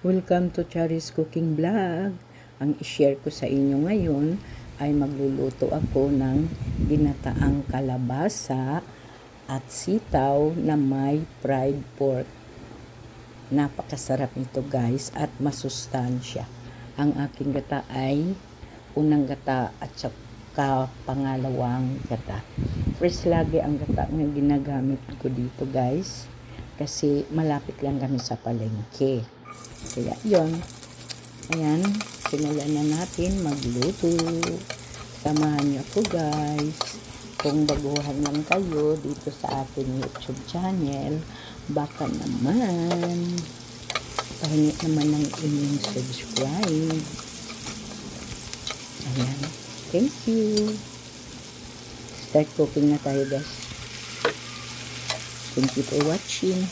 Welcome to Charis Cooking Vlog. Ang i-share ko sa inyo ngayon ay magluluto ako ng ginataang kalabasa at sitaw na may fried pork. Napakasarap nito guys at masustansya. Ang aking gata ay unang gata at saka pangalawang gata. First lagi ang gata na ginagamit ko dito guys kasi malapit lang kami sa palengke. Kaya yun, ayan, simulan na natin magluto. Samahan niyo ako guys. Kung baguhan lang kayo dito sa ating YouTube channel, baka naman pahingi naman ng inyong subscribe. Ayan, thank you. Start cooking na tayo guys. Thank you for watching.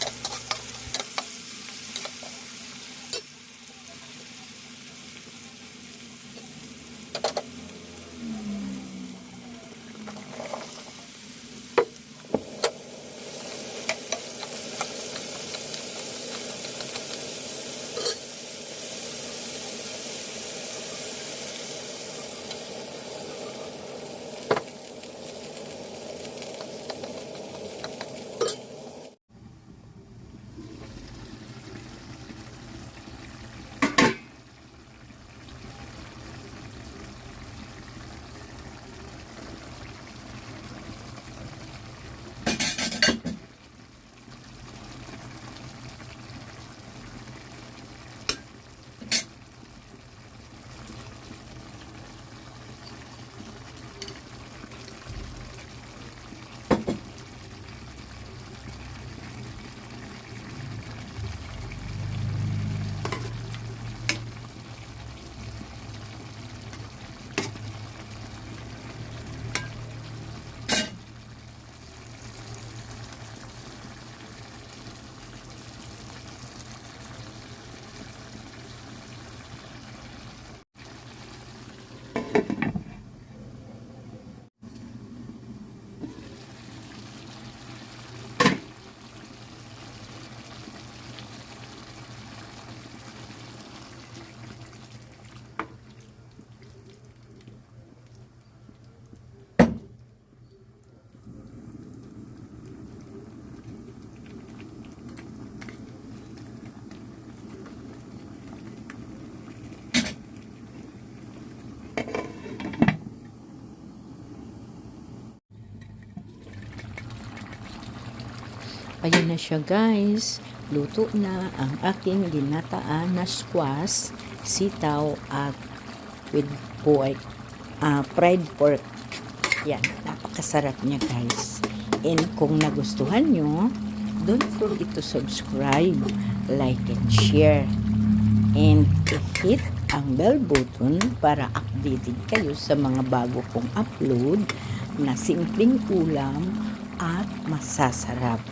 Ayun na siya guys, luto na ang aking ginataan na squash, sitaw at with pork, fried pork. Yan, napakasarap niya guys. And kung nagustuhan nyo, don't forget to subscribe, like and share. And hit ang bell button para updated kayo sa mga bago kong upload na simpleng ulam at masasarap.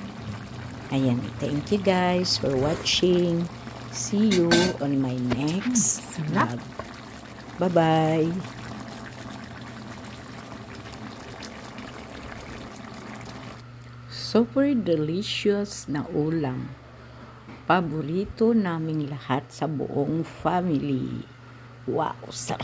Ayan, thank you guys for watching. See you on my next vlog. Bye-bye. Super delicious na ulam. Paborito naming lahat sa buong family. Wow, sarap.